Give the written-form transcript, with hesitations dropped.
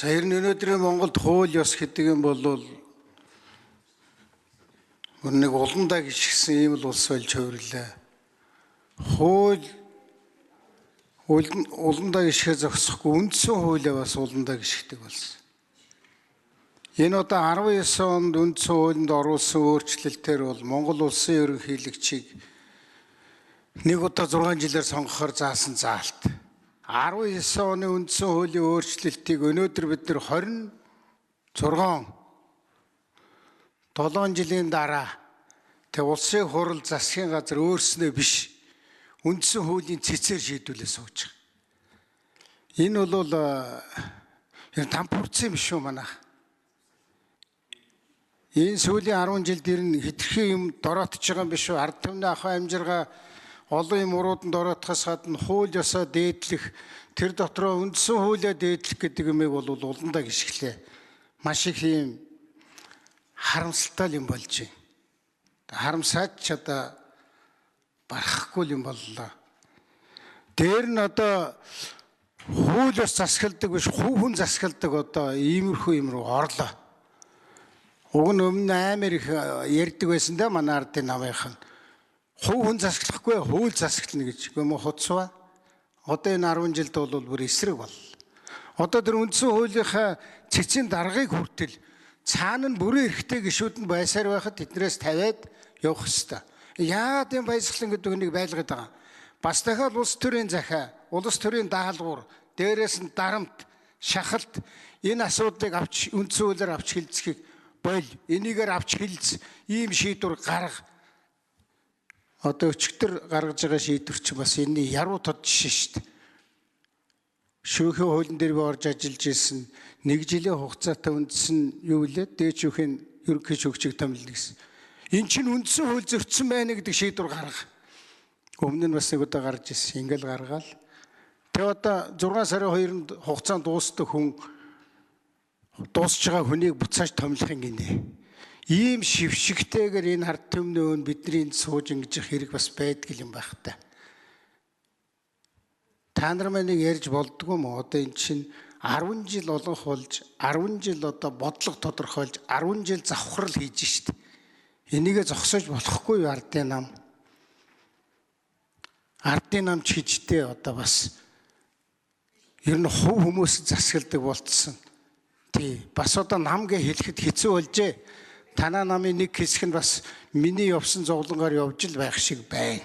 За ер нь өнөөдрийн Монголд хууль ёс гэдэг юм бол нэг уландаа гიშгсэн ийм л улс болж хувирлаа. Уландаа гიშгэ зогсохгүй үндсэн хуулиа бас уландаа гიშгдэг болсон. Энэ одоо 19 онд үндсэн хуулинд оруулсан өөрчлөлтөөр бол Монгол улсын ерөнхийлөгчийг нэг удаа 6 жилээр сонгохоор заасан заалт. 19 оны үндсэн хуулийн өөрчлөлтийг өнөөдөр бид нэр 7 жилийн дараа улсын хурал засгийн газар өөрснөө биш үндсэн хуулийн цэцээр шийдвүлээ сууж байгаа. Энэ бол тампурцсан юм шүү манайх. Энэ сүүлийн 10 жилд ирнэ хэтэрхий юм дороотж байгаа юм биш үү? Ард түмний ахуй амжиргаа олон юм урууданд ороотхоос гадна хууль ёсоо дээдлэх, тэр дотроо үндсэн хуулиа дээдлэх гэдэг юмыг бол уландаа гიშгэлээ. Маш их юм харамсалтай юм болж байна. Харамсаад ч одоо барахгүй юм боллоо. Дээр нь одоо хууль ёс засгалдаг биш, хүүхэн засгалдаг одоо иймэрхүү юм руу орлоо. Уг нь өмнө амар их ярьдаг байсан да манай ардын намынхан. Хүүхэн засаглахгүй хууль засаглана гэж. Үгүй мө хуцва. Одоо энэ 10 жилд бол бүр эсрэг бол. Одоо тэр үндсэн хуулийнхаа цэцэн даргыг хүртэл цаана нь бүрэн эрхтэй гишүүд нь байсаар байхад тэднээс тавиад явах ёстой. Яагаад юм баясгалан гэдэг нэг байлгаад байгаа. Бас дахиад улс төрийн захиа, улс төрийн даалгавар, дээрээс нь дарамт, шахалт энэ асуудлыг авч үндсэн хуулиар авч хилцхийг боль, энийгээр авч хилз, ийм шийдвэр гарга. Одоо өчигдөр гаргаж байгаа шийдвэр чинь бас энэ яруу тод жишээ шүү дээ. Шүүхийн хуулийн дээр би орж ажиллаж ирсэн 1 жилийн хугацаатай үндсэн юу вэ? Дээд шүүхийн ерөнхий шүүгчийг томилно гэсэн. Эн чинь үндсэн хууль зөрчсөн байна гэдэг шийдвэр гарга. Өмнө нь бас нэг удаа гарч ирсэн. Ингээл гаргаал. Тэгээ одоо 6 сарын 2-нд хугацаанд дуусдаг хүн дуусж байгаа хүнийг буцааж томилохын гинэ. Ийм шившигтэйгээр энэ ард түмний өн бидний сууж ингэж хэрэг бас байдаг юм байх та. Та нар маань ярьж болдгоо мо одоо эн чинь 10 жил олонх болж 10 жил одоо бодлого тодорхойлж 10 жил завхрал хийж штт. Энийгээ зогсоож болохгүй юу ардын нам? Ардын нам ч хижтэй одоо бас ер нь хувь хүмүүс засгалдаг болцсон. Тий бас одоо намгээ хэлэхэд хэцүү болжээ. Танаа намын нэг хэсэг нь бас миний явсан зовлонгаар явж л байх шиг байна.